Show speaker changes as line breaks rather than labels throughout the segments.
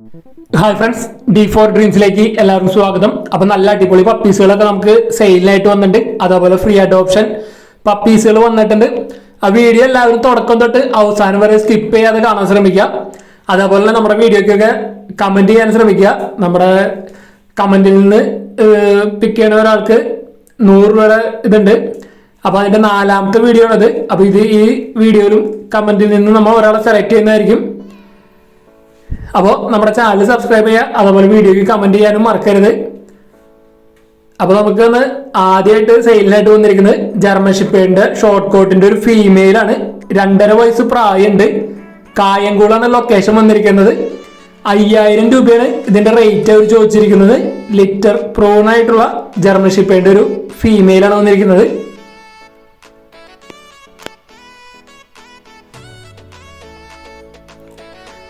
Hi friends, D4 ഡ്രീംസിലേക്ക് എല്ലാവർക്കും സ്വാഗതം. അപ്പം നല്ല അടിപൊളി പപ്പീസുകളൊക്കെ നമുക്ക് സെയിലിനായിട്ട് വന്നിട്ടുണ്ട്. അതേപോലെ ഫ്രീ അഡോപ്ഷൻ പപ്പീസുകൾ വന്നിട്ടുണ്ട്. ആ വീഡിയോ എല്ലാവരും തുടക്കം തൊട്ട് അവസാനം വരെ സ്കിപ്പ് ചെയ്യാതെ കാണാൻ ശ്രമിക്കുക. അതേപോലെ തന്നെ നമ്മുടെ വീഡിയോക്കൊക്കെ കമൻറ്റ് ചെയ്യാൻ ശ്രമിക്കുക. നമ്മുടെ കമൻറ്റിൽ നിന്ന് പിക്ക് ചെയ്യുന്ന ഒരാൾക്ക് 100 രൂപ ഇതുണ്ട്. അപ്പോൾ അതിൻ്റെ 4ാമത്തെ വീഡിയോ ആണത്. അപ്പോൾ ഈ വീഡിയോയിലും കമൻറ്റിൽ നിന്ന് നമ്മൾ ഒരാളെ സെലക്ട് ചെയ്യുന്നതായിരിക്കും. അപ്പോൾ നമ്മുടെ ചാനൽ സബ്സ്ക്രൈബ് ചെയ്യുക, അതേപോലെ വീഡിയോയ്ക്ക് കമൻറ്റ് ചെയ്യാനും മറക്കരുത്. അപ്പോൾ നമുക്കൊന്ന് ആദ്യമായിട്ട് സെയിലിനായിട്ട് വന്നിരിക്കുന്നത് ജർമ്മൻ ഷെപ്പേർഡിന്റെ ഷോർട്ട് കോട്ടിന്റെ ഒരു ഫീമെയിലാണ്. 2.5 വയസ്സ് പ്രായമുണ്ട്. കായംകുളമാണ് ലൊക്കേഷൻ വന്നിരിക്കുന്നത്. 5000 രൂപയാണ് ഇതിന്റെ റേറ്റ് അവർ ചോദിച്ചിരിക്കുന്നത്. ലിറ്റർ പ്രോൺ ആയിട്ടുള്ള ജർമ്മൻ ഷെപ്പേർഡിന്റെ ഒരു ഫീമെയിലാണ് വന്നിരിക്കുന്നത്.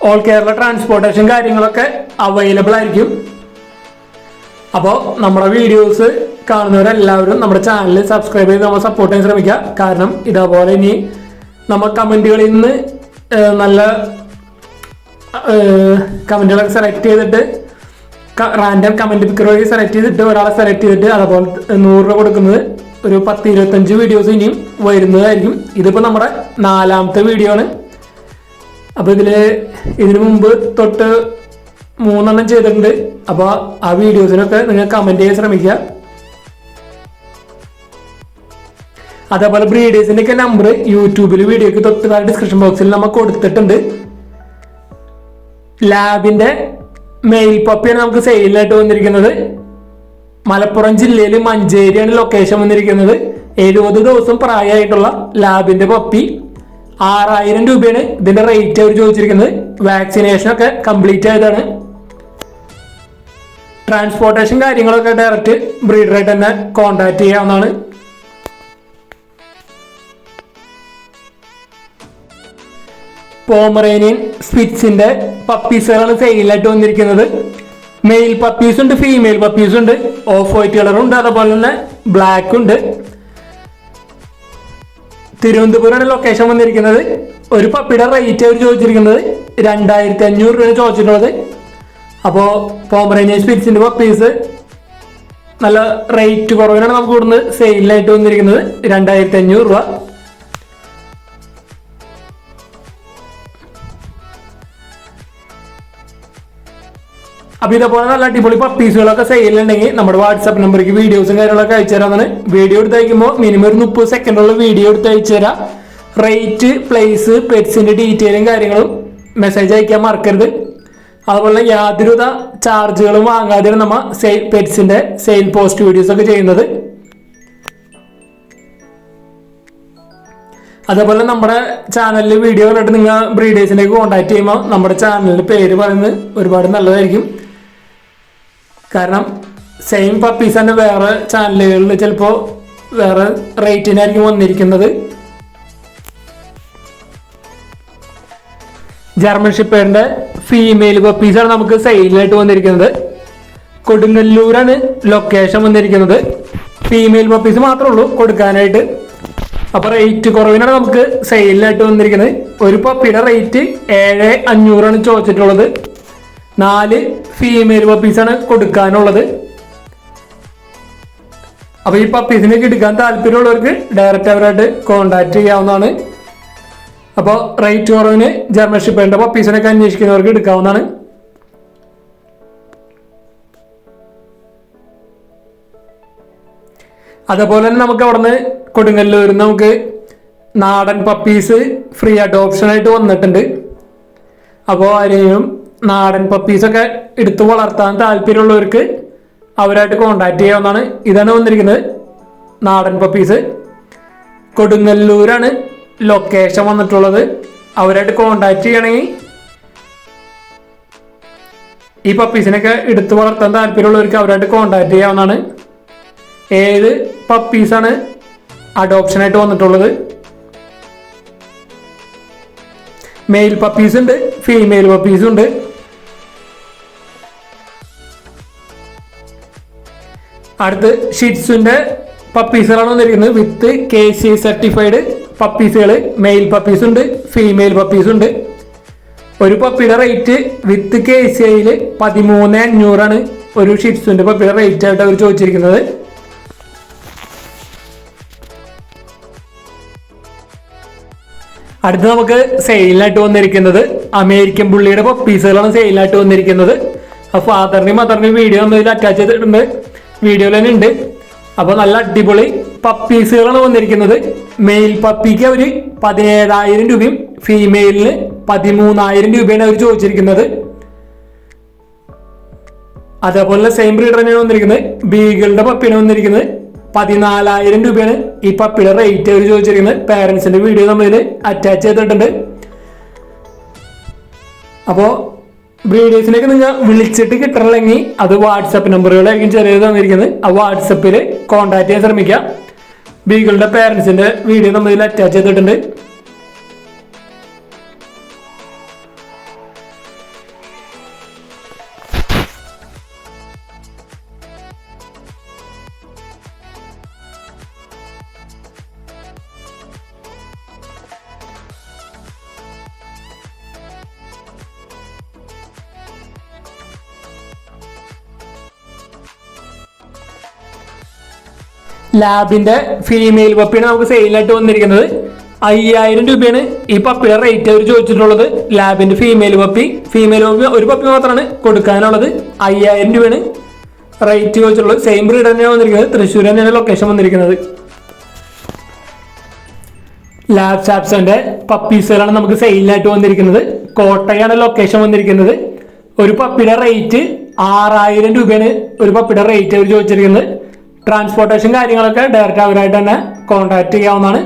ഓൾ കേരള ട്രാൻസ്പോർട്ടേഷൻ കാര്യങ്ങളൊക്കെ അവൈലബിൾ ആയിരിക്കും. അപ്പോൾ നമ്മുടെ വീഡിയോസ് കാണുന്നവരെല്ലാവരും നമ്മുടെ ചാനൽ സബ്സ്ക്രൈബ് ചെയ്ത് നമ്മൾ സപ്പോർട്ട് ചെയ്യാൻ ശ്രമിക്കുക. കാരണം ഇതേപോലെ ഇനി നമ്മൾ കമൻറ്റുകളിൽ നിന്ന് നല്ല കമൻറ്റുകളൊക്കെ സെലക്ട് ചെയ്തിട്ട് റാൻഡം കമൻറ്റ് പിക്കർ വഴി സെലക്ട് ചെയ്തിട്ട് ഒരാളെ സെലക്ട് ചെയ്തിട്ട് അതേപോലെ 100 രൂപ കൊടുക്കുന്നത് ഒരു 10-25 വീഡിയോസ് ഇനിയും വരുന്നതായിരിക്കും. ഇതിപ്പോൾ നമ്മുടെ 4ാമത്തെ വീഡിയോ ആണ്. അപ്പോൾ ഇതിനു മുമ്പ് തൊട്ട് 3 ചെയ്തിട്ടുണ്ട്. അപ്പോൾ ആ വീഡിയോസിനൊക്കെ നിങ്ങൾ കമൻറ്റ് ചെയ്യാൻ ശ്രമിക്കുക. അതേപോലെ ബ്രീഡേഴ്സിൻ്റെ ഒക്കെ നമ്പർ യൂട്യൂബിൽ വീഡിയോക്ക് തൊട്ട് ഡിസ്ക്രിപ്ഷൻ ബോക്സിൽ നമ്മൾ കൊടുത്തിട്ടുണ്ട്. ലാബിൻ്റെ മെയിൽ പപ്പിയാണ് നമുക്ക് സെയിലിനായിട്ട് വന്നിരിക്കുന്നത്. മലപ്പുറം ജില്ലയിൽ മഞ്ചേരിയാണ് ലൊക്കേഷൻ വന്നിരിക്കുന്നത്. 70 ദിവസം പ്രായമായിട്ടുള്ള ലാബിൻ്റെ പപ്പി 6000 രൂപയാണ് ഇതിന്റെ റേറ്റ് അവർ ചോദിച്ചിരിക്കുന്നത്. വാക്സിനേഷൻ ഒക്കെ കംപ്ലീറ്റ് ആയതാണ്. ട്രാൻസ്പോർട്ടേഷൻ കാര്യങ്ങളൊക്കെ ഡയറക്റ്റ് ബ്രീഡറായിട്ട് തന്നെ കോണ്ടാക്ട് ചെയ്യാവുന്നതാണ്. പോമറേനിയൻ സ്പിറ്റ്സിന്റെ പപ്പീസുകളാണ് സെയിലായിട്ട് വന്നിരിക്കുന്നത്. മെയിൽ പപ്പീസ് ഉണ്ട്, ഫീമെയിൽ പപ്പീസ് ഉണ്ട്, ഓഫ് വൈറ്റ് കളറുണ്ട്, അതുപോലെ തന്നെ ബ്ലാക്ക് ഉണ്ട്. തിരുവനന്തപുരമാണ് ലൊക്കേഷൻ വന്നിരിക്കുന്നത്. ഒരു പപ്പിയുടെ റേറ്റ് അവർ ചോദിച്ചിരിക്കുന്നത് 2500 രൂപയാണ് ചോദിച്ചിട്ടുള്ളത്. അപ്പോൾ പോമറേനിയൻ സ്പിറ്റ്സിന്റെ പപ്പീസ് നല്ല റേറ്റ് കുറവിനാണ് നമുക്ക് ഇവിടുന്ന് സെയിലിനായിട്ട് വന്നിരിക്കുന്നത്. 2500 രൂപ. അപ്പോൾ ഇതേപോലെ നല്ല അടിപൊളി പപ്പീസുകളൊക്കെ സെയിലുണ്ടെങ്കിൽ നമ്മുടെ വാട്സാപ്പ് നമ്പറിലേക്ക് വീഡിയോസും കാര്യങ്ങളൊക്കെ അയച്ചു തരാമെന്നാണ്. വീഡിയോ എടുത്ത് അയക്കുമ്പോൾ മിനിമം ഒരു 30 സെക്കൻഡുള്ള വീഡിയോ എടുത്ത് അയച്ചു തരാം. റേറ്റ്, പ്ലേസ്, പെറ്റ്സിന്റെ ഡീറ്റെയിലും കാര്യങ്ങളും മെസ്സേജ് അയക്കാൻ മറക്കരുത്. അതുപോലെ യാതൊരുവിധ ചാർജുകളും വാങ്ങാതെയാണ് നമ്മൾ പെറ്റ്സിന്റെ സെയിൽ പോസ്റ്റ് വീഡിയോസ് ഒക്കെ ചെയ്യുന്നത്. അതേപോലെ നമ്മുടെ ചാനലിൽ വീഡിയോ കണ്ടിട്ട് നിങ്ങൾ ബ്രീഡേഴ്സിലേക്ക് കോൺടാക്ട് ചെയ്യുമ്പോൾ നമ്മുടെ ചാനലിന്റെ പേര് പറയുന്നത് ഒരുപാട് നല്ലതായിരിക്കും. കാരണം സെയിം പപ്പീസ് തന്നെ വേറെ ചാനലുകളിൽ ചിലപ്പോൾ വേറെ റേറ്റിനായിരിക്കും വന്നിരിക്കുന്നത്. ജർമ്മൻ ഷെപ്പേർഡിന്റെ ഫീമെയിൽ പപ്പീസാണ് നമുക്ക് സെയിലിനായിട്ട് വന്നിരിക്കുന്നത്. കൊടുങ്ങല്ലൂരാണ് ലൊക്കേഷൻ വന്നിരിക്കുന്നത്. ഫീമെയിൽ പപ്പീസ് മാത്രമേ ഉള്ളൂ കൊടുക്കാനായിട്ട്. അപ്പോൾ റേറ്റ് കുറവിനാണ് നമുക്ക് സെയിലിനായിട്ട് വന്നിരിക്കുന്നത്. ഒരു പപ്പിയുടെ റേറ്റ് 7500 ചോദിച്ചിട്ടുള്ളത്. 4 ഫീമെയിൽ പപ്പീസാണ് കൊടുക്കാനുള്ളത്. അപ്പോൾ ഈ പപ്പീസിനൊക്കെ എടുക്കാൻ താല്പര്യമുള്ളവർക്ക് ഡയറക്റ്റ് അവരായിട്ട് കോണ്ടാക്ട് ചെയ്യാവുന്നതാണ്. അപ്പോൾ റേറ്റ് കുറവിന് ജർമ്മൻ ഷെപ്പേർഡിന്റെ പപ്പീസിനൊക്കെ അന്വേഷിക്കുന്നവർക്ക് എടുക്കാവുന്നതാണ്. അതേപോലെ തന്നെ നമുക്ക് അവിടുന്ന് കൊടുങ്ങല്ലൂരിൽ നമുക്ക് നാടൻ പപ്പീസ് ഫ്രീ അഡോപ്ഷനായിട്ട് വന്നിട്ടുണ്ട്. അപ്പോൾ ആരെയും നാടൻ പപ്പീസൊക്കെ എടുത്ത് വളർത്താൻ താല്പര്യമുള്ളവർക്ക് അവരായിട്ട് കോണ്ടാക്ട് ചെയ്യാവുന്നതാണ്. ഇതാണ് വന്നിരിക്കുന്നത് നാടൻ പപ്പീസ്. കൊടുങ്ങല്ലൂരാണ് ലൊക്കേഷൻ വന്നിട്ടുള്ളത്. അവരായിട്ട് കോണ്ടാക്ട് ചെയ്യണമെങ്കിൽ ഈ പപ്പീസിനൊക്കെ എടുത്ത് വളർത്താൻ താല്പര്യമുള്ളവർക്ക് അവരായിട്ട് കോണ്ടാക്ട് ചെയ്യാവുന്നതാണ്. 7 പപ്പീസാണ് അഡോപ്ഷനായിട്ട് വന്നിട്ടുള്ളത്. മെയിൽ പപ്പീസ് ഉണ്ട്, ഫീമെയിൽ പപ്പീസും ഉണ്ട്. അടുത്ത് ഷിറ്റ്സുന്റെ പപ്പീസുകളാണ് വന്നിരിക്കുന്നത്. വിത്ത് KC സർട്ടിഫൈഡ് പപ്പീസുകൾ. മെയിൽ പപ്പീസ് ഉണ്ട്, ഫീമെയിൽ പപ്പീസ് ഉണ്ട്. ഒരു പപ്പിയുടെ റേറ്റ് വിത്ത് KCIയിൽ 13,500 ഒരു ഷിറ്റ്സുവിന്റെ പപ്പിയുടെ റേറ്റ് ആയിട്ട് അവർ ചോദിച്ചിരിക്കുന്നത്. അടുത്ത് നമുക്ക് സെയിലായിട്ട് വന്നിരിക്കുന്നത് അമേരിക്കൻ പുള്ളിയുടെ പപ്പീസുകളാണ് സെയിലായിട്ട് വന്നിരിക്കുന്നത്. അപ്പോൾ ഫാദറിനെയും മദറിനെയും വീഡിയോ നമ്മൾ ഇതിൽ അറ്റാച്ച് ചെയ്തിട്ടുണ്ട്, വീഡിയോയിൽ തന്നെ ഉണ്ട്. അപ്പോൾ നല്ല അടിപൊളി പപ്പീസുകളാണ് വന്നിരിക്കുന്നത്. മെയിൽ പപ്പിക്ക് അവർ 17,000 രൂപയും ഫീമെയിലിന് 13,000 രൂപയാണ് അവർ ചോദിച്ചിരിക്കുന്നത്. അതേപോലെ സെയിം ബ്രീഡർ തന്നെയാണ് വന്നിരിക്കുന്നത്. ബീഗിളുടെ പപ്പിയാണ് വന്നിരിക്കുന്നത്. 14,000 രൂപയാണ് ഈ പപ്പിയുടെ റേറ്റ് അവർ ചോദിച്ചിരിക്കുന്നത്. പാരൻസിന്റെ വീഡിയോ നമ്മളിൽ അറ്റാച്ച് ചെയ്തിട്ടുണ്ട്. അപ്പോൾ ബ്രീഡേഴ്സിലേക്ക് നിങ്ങൾ വിളിച്ചിട്ട് കിട്ടണമെങ്കിൽ അത് വാട്സപ്പ് നമ്പറുകളായിരിക്കും ചെറിയത് തന്നിരിക്കുന്നത്. ആ വാട്സപ്പിൽ കോൺടാക്ട് ചെയ്യാൻ ശ്രമിക്കുക. ബീഗിളുടെ പാരൻസിന്റെ വീഡിയോ നമ്മളിൽ അറ്റാച്ച് ചെയ്തിട്ടുണ്ട്. ലാബിന്റെ ഫീമെയിൽ പപ്പിയാണ് നമുക്ക് സെയിലായിട്ട് വന്നിരിക്കുന്നത്. 5,000 രൂപയാണ് ഈ പപ്പിയുടെ റേറ്റ് അവർ ചോദിച്ചിട്ടുള്ളത്. ലാബിന്റെ ഫീമെയിൽ പപ്പി ഒരു പപ്പി മാത്രമാണ് കൊടുക്കാനുള്ളത്. 5,000 രൂപയാണ് റേറ്റ് ചോദിച്ചിട്ടുള്ളത്. സെയിം ബ്രീഡ് തന്നെയാണ് വന്നിരിക്കുന്നത്. തൃശ്ശൂർ തന്നെയാണ് ലൊക്കേഷൻ വന്നിരിക്കുന്നത്. ലാബ് ചാപ്സന്റെ പപ്പീസുകളാണ് നമുക്ക് സെയിലായിട്ട് വന്നിരിക്കുന്നത്. കോട്ടയാണ് ലൊക്കേഷൻ വന്നിരിക്കുന്നത്. ഒരു പപ്പിയുടെ റേറ്റ് 6,000 രൂപയാണ് ഒരു പപ്പിയുടെ റേറ്റ് അവർ ചോദിച്ചിരിക്കുന്നത്. ട്രാൻസ്പോർട്ടേഷൻ കാര്യങ്ങളൊക്കെ ഡയറക്റ്റ് അവരായിട്ട് തന്നെ കോൺടാക്ട് ചെയ്യാവുന്നതാണ്.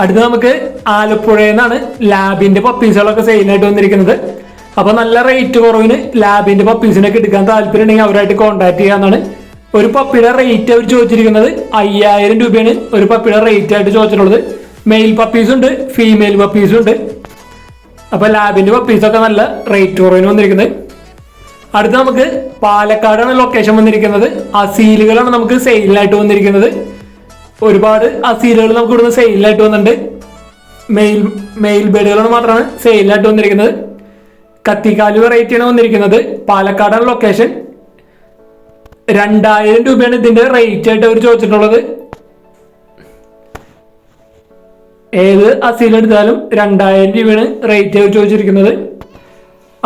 അടുത്ത് നമുക്ക് ആലപ്പുഴയിൽ നിന്നാണ് ലാബിന്റെ പപ്പീസുകളൊക്കെ സെയിലായിട്ട് വന്നിരിക്കുന്നത്. അപ്പൊ നല്ല റേറ്റ് കുറവിന് ലാബിന്റെ പപ്പീസിനൊക്കെ എടുക്കാൻ താല്പര്യം ഉണ്ടെങ്കിൽ അവരായിട്ട് കോൺടാക്ട് ചെയ്യാവുന്നതാണ്. ഒരു പപ്പിയുടെ റേറ്റ് അവർ ചോദിച്ചിരിക്കുന്നത് 5,000 രൂപയാണ് ഒരു പപ്പിയുടെ റേറ്റ് ആയിട്ട് ചോദിച്ചിട്ടുള്ളത്. മെയിൽ പപ്പീസും ഉണ്ട്, ഫീമെയിൽ പപ്പീസും ഉണ്ട്. അപ്പൊ ലാബിന്റെ പപ്പീസൊക്കെ നല്ല റേറ്റ് കുറവിന് വന്നിരിക്കുന്നത്. അടുത്ത് നമുക്ക് പാലക്കാടാണ് ലൊക്കേഷൻ വന്നിരിക്കുന്നത്. അസീലുകളാണ് നമുക്ക് സെയിലായിട്ട് വന്നിരിക്കുന്നത്. ഒരുപാട് അസീലുകൾ നമുക്ക് ഇവിടുന്ന് സെയിലായിട്ട് വന്നിട്ടുണ്ട്. മെയിൽ ബേഡുകളാണ് മാത്രമാണ് സെയിലായിട്ട് വന്നിരിക്കുന്നത്. കത്തിക്കാല് വെറൈറ്റിയാണ് വന്നിരിക്കുന്നത്. പാലക്കാടാണ് ലൊക്കേഷൻ. 2,000 രൂപയാണ് ഇതിന്റെ റേറ്റ് ആയിട്ട് അവർ ചോദിച്ചിട്ടുള്ളത്. ഏത് അസീലെടുത്താലും 2,000 രൂപയാണ് റേറ്റ് അവർ ചോദിച്ചിരിക്കുന്നത്.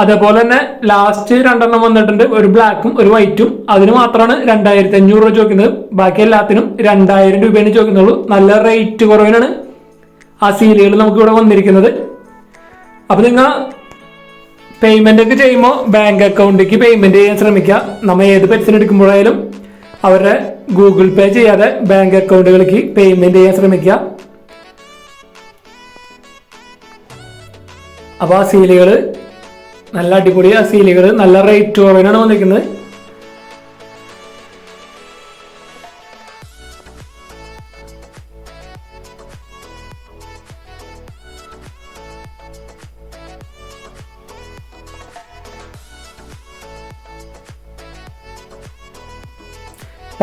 അതേപോലെ തന്നെ ലാസ്റ്റ് 2 വന്നിട്ടുണ്ട്, ഒരു ബ്ലാക്കും ഒരു വൈറ്റും. അതിന് മാത്രമാണ് 2,500 രൂപ ചോദിക്കുന്നത്. ബാക്കി എല്ലാത്തിനും 2,000 രൂപയാണ് ചോദിക്കുന്നുള്ളൂ. നല്ല റേറ്റ് കുറവിനാണ് അസീലുകൾ നമുക്ക് ഇവിടെ വന്നിരിക്കുന്നത്. അപ്പൊ നിങ്ങൾ പേയ്മെന്റ് ഒക്കെ ചെയ്യുമ്പോൾ ബാങ്ക് അക്കൗണ്ടിലേക്ക് പേയ്മെന്റ് ചെയ്യാൻ ശ്രമിക്കുക. നമ്മൾ ഏത് പെറ്റ്സിന് എടുക്കുമ്പോഴായാലും അവരുടെ ഗൂഗിൾ പേ ചെയ്യാതെ ബാങ്ക് അക്കൗണ്ടുകളിലേക്ക് പേയ്മെന്റ് ചെയ്യാൻ ശ്രമിക്കുക. അപ്പോൾ ആ സീലുകൾ നല്ല അടിപൊളി സീലുകൾ നല്ല റേറ്റ് കുറവിനാണ് വന്നിരിക്കുന്നത്.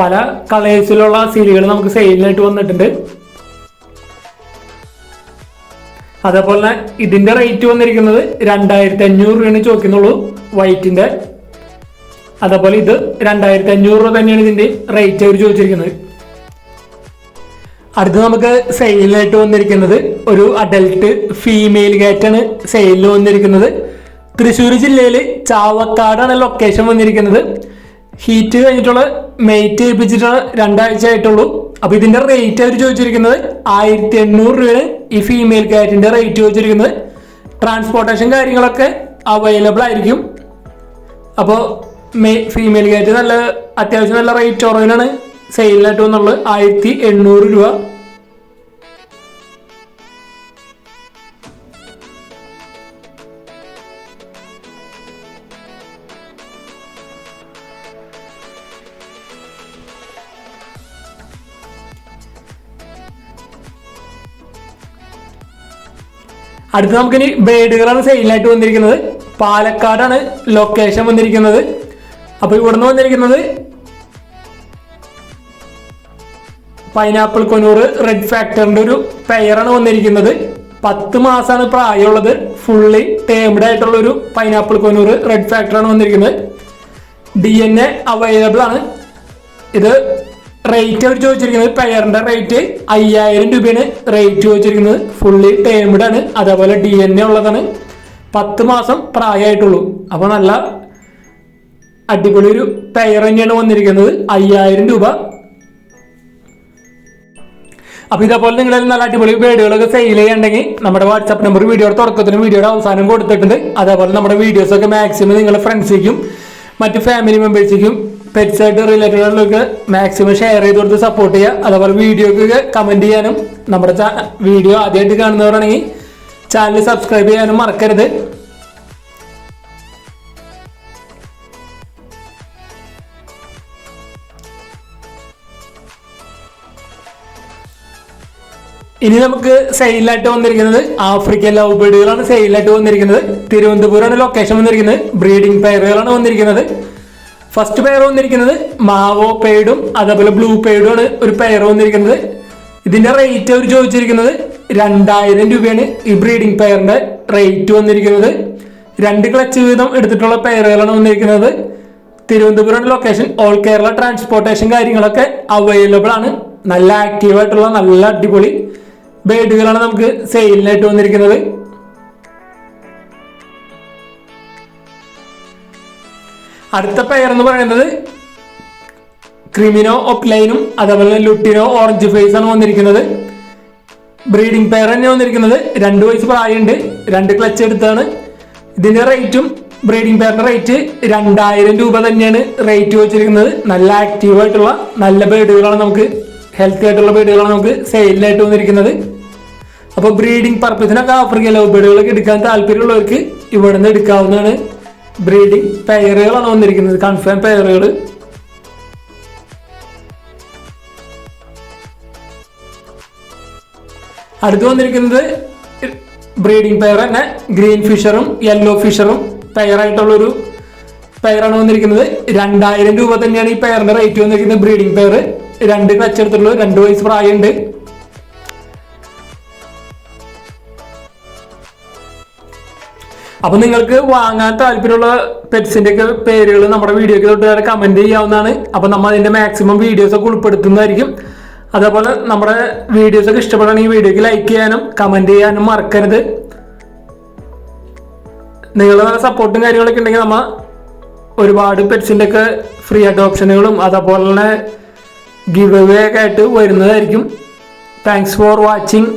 പല കളേഴ്സിലുള്ള സീലുകൾ നമുക്ക് സെയിലിനായിട്ട് വന്നിട്ടുണ്ട്. അതേപോലെ ഇതിന്റെ റേറ്റ് വന്നിരിക്കുന്നത് 2,500 രൂപയാണ് ചോദിക്കുന്നുള്ളൂ വൈറ്റിന്റെ. അതേപോലെ ഇത് 2,500 രൂപ തന്നെയാണ് ഇതിന്റെ റേറ്റ് അവർ ചോദിച്ചിരിക്കുന്നത്. അടുത്ത് നമുക്ക് സെയിലായിട്ട് വന്നിരിക്കുന്നത് ഒരു അഡൽട്ട് ഫീമെയിൽ കാറ്റാണ് സെയിലിൽ വന്നിരിക്കുന്നത്. തൃശ്ശൂർ ജില്ലയിൽ ചാവക്കാടാണ് ലൊക്കേഷൻ വന്നിരിക്കുന്നത്. ഹീറ്റ് കഴിഞ്ഞിട്ടുള്ള മെയ്റ്റ് ഏൽപ്പിച്ചിട്ടുള്ള 2 ആഴ്ച ആയിട്ടുള്ളൂ. അപ്പൊ ഇതിന്റെ റേറ്റ് അവർ ചോദിച്ചിരിക്കുന്നത് 1,800 രൂപയാണ് ഈ ഫീമെയിൽ കാറ്റിന്റെ റേറ്റ് ചോദിച്ചിരിക്കുന്നത്. ട്രാൻസ്പോർട്ടേഷൻ കാര്യങ്ങളൊക്കെ അവൈലബിൾ ആയിരിക്കും. അപ്പോൾ ഫീമെയിൽ കാറ്റ് നല്ല അത്യാവശ്യം നല്ല റേറ്റ് കുറവിനാണ് സെയിലിനായിട്ട് വന്നുള്ളത്. 1,800 രൂപ. അടുത്ത് നമുക്കിനി ബേഡുകളാണ് സെയിലായിട്ട് വന്നിരിക്കുന്നത്. പാലക്കാടാണ് ലൊക്കേഷൻ വന്നിരിക്കുന്നത്. അപ്പോൾ ഇവിടുന്ന് വന്നിരിക്കുന്നത് പൈനാപ്പിൾ കൊനൂർ റെഡ് ഫാക്ടറിന്റെ ഒരു പെയറാണ് വന്നിരിക്കുന്നത്. 10 മാസമാണ് പ്രായമുള്ളത്. ഫുള്ളി ടേംഡ് ആയിട്ടുള്ള ഒരു പൈനാപ്പിൾ കൊനൂർ റെഡ് ഫാക്ടറാണ് വന്നിരിക്കുന്നത്. DNA അവൈലബിൾ ആണ്. ഇത് റേറ്റ് അവർ ചോദിച്ചിരിക്കുന്നത്, പെയറിന്റെ റേറ്റ് 5000 രൂപയാണ് റേറ്റ് ചോദിച്ചിരിക്കുന്നത്. ഫുള്ളി ടേംഡ് ആണ്, അതേപോലെ DNA ഉള്ളതാണ്. 10 മാസം പ്രായമായിട്ടുള്ളൂ. അപ്പൊ നല്ല അടിപൊളി ഒരു പെയർ തന്നെയാണ് വന്നിരിക്കുന്നത്. 5000 രൂപ. അപ്പൊ ഇതേപോലെ നിങ്ങൾ നല്ല അടിപൊളി ബേഡുകളൊക്കെ സെയിൽ ചെയ്യണമെങ്കിൽ നമ്മുടെ വാട്സാപ്പ് നമ്പർ വീഡിയോയുടെ തുടക്കത്തിനും വീഡിയോയുടെ അവസാനം കൊടുത്തിട്ടുണ്ട്. അതേപോലെ നമ്മുടെ വീഡിയോസ് ഒക്കെ മാക്സിമം നിങ്ങളുടെ ഫ്രണ്ട്സിലേക്കും മറ്റ് ഫാമിലി മെമ്പേഴ്സിലേക്കും പെറ്റ്സ് ആയിട്ട് റിലേറ്റഡ് ആയിട്ടുള്ളവർക്ക് മാക്സിമം ഷെയർ ചെയ്ത് കൊടുത്ത് സപ്പോർട്ട് ചെയ്യുക. അതേപോലെ വീഡിയോക്ക് കമന്റ് ചെയ്യാനും, നമ്മുടെ വീഡിയോ ആദ്യമായിട്ട് കാണുന്നവരാണെങ്കിൽ ചാനൽ സബ്സ്ക്രൈബ് ചെയ്യാനും മറക്കരുത്. ഇനി നമുക്ക് സെയിലായിട്ട് വന്നിരിക്കുന്നത് ആഫ്രിക്കൻ ലവ് ബേഡുകളാണ് സെയിലായിട്ട് വന്നിരിക്കുന്നത്. തിരുവനന്തപുരമാണ് ലൊക്കേഷൻ വന്നിരിക്കുന്നത്. ബ്രീഡിംഗ് പെയറുകളാണ് വന്നിരിക്കുന്നത്. ഫസ്റ്റ് പെയർ വന്നിരിക്കുന്നത് മാവോ പെയ്ഡും അതേപോലെ ബ്ലൂ പെയ്ഡും ആണ് ഒരു പെയർ വന്നിരിക്കുന്നത്. ഇതിന്റെ റേറ്റ് അവർ ചോദിച്ചിരിക്കുന്നത് 2000 രൂപയാണ്. ഈ ബ്രീഡിംഗ് പെയറിന്റെ റേറ്റ് വന്നിരിക്കുന്നത്. 2 ക്ലച്ച് വീതം എടുത്തിട്ടുള്ള പെയറുകളാണ് വന്നിരിക്കുന്നത്. Thiruvananthapuram location. All Kerala transportation കാര്യങ്ങളൊക്കെ അവൈലബിൾ ആണ്. നല്ല ആക്റ്റീവായിട്ടുള്ള നല്ല അടിപൊളി ബേഡുകളാണ് നമുക്ക് സെയിലിനായിട്ട് വന്നിരിക്കുന്നത്. അടുത്ത പെയർ എന്ന് പറയുന്നത് ക്രിമിനോ ഒപ്ലൈനും അതേപോലെ ലുട്ടിനോ ഓറഞ്ച് ഫേസ് ആണ് വന്നിരിക്കുന്നത്. ബ്രീഡിംഗ് പെയർ തന്നെ വന്നിരിക്കുന്നത്. 2 വയസ്സ് പ്രായമുണ്ട്. 2 ക്ലച്ച് എടുത്താണ്. ഇതിന്റെ റേറ്റും ബ്രീഡിംഗ് പെയറിന്റെ റേറ്റ് 2000 രൂപ തന്നെയാണ് റേറ്റ് വെച്ചിരിക്കുന്നത്. നല്ല ആക്റ്റീവായിട്ടുള്ള നല്ല ബേഡുകളാണ് നമുക്ക്, ഹെൽത്തി ആയിട്ടുള്ള ബേഡുകളാണ് നമുക്ക് സെയിലിനായിട്ട് വന്നിരിക്കുന്നത്. അപ്പോൾ ബ്രീഡിംഗ് പർപ്പസിനൊക്കെ ആഫ്രിക്കൻ ലവ് ബേഡുകളൊക്കെ എടുക്കാൻ താല്പര്യമുള്ളവർക്ക് ഇവിടെ നിന്ന് എടുക്കാവുന്നതാണ്. ബ്രീഡിംഗ് പെയറുകളാണ് വന്നിരിക്കുന്നത്, കൺഫേം പെയറുകൾ. അടുത്ത് വന്നിരിക്കുന്നത് ബ്രീഡിംഗ് പെയർ തന്നെ. ഗ്രീൻ ഫിഷറും യെല്ലോ ഫിഷറും പെയറായിട്ടുള്ളൊരു പെയറാണ് വന്നിരിക്കുന്നത്. 2000 രൂപ തന്നെയാണ് ഈ പെയറിന്റെ റേറ്റ് വന്നിരിക്കുന്നത്. ബ്രീഡിംഗ് പെയർ 2 ക്ലച്ച് എടുത്തുള്ളൂ. 2 വയസ്സ് പ്രായമുണ്ട്. അപ്പൊ നിങ്ങൾക്ക് വാങ്ങാൻ താല്പര്യമുള്ള പെറ്റ്സിന്റെ ഒക്കെ പേരുകൾ നമ്മുടെ വീഡിയോക്ക് തൊട്ട് കമന്റ് ചെയ്യാവുന്നതാണ്. അപ്പൊ നമ്മൾ അതിന്റെ മാക്സിമം വീഡിയോസ് ഒക്കെ ഉൾപ്പെടുത്തുന്നതായിരിക്കും. അതേപോലെ നമ്മുടെ വീഡിയോസ് ഒക്കെ ഇഷ്ടപ്പെടുകയാണെങ്കിൽ വീഡിയോക്ക് ലൈക്ക് ചെയ്യാനും കമന്റ് ചെയ്യാനും മറക്കരുത്. നിങ്ങളുടെ സപ്പോർട്ടും കാര്യങ്ങളൊക്കെ ഉണ്ടെങ്കിൽ നമ്മൾ ഒരുപാട് പെറ്റ്സിന്റെ ഒക്കെ ഫ്രീ അഡോപ്ഷനുകളും അതേപോലെ തന്നെ ഗിവ് അവേ ഒക്കെ ആയിട്ട് വരുന്നതായിരിക്കും. Thanks for watching.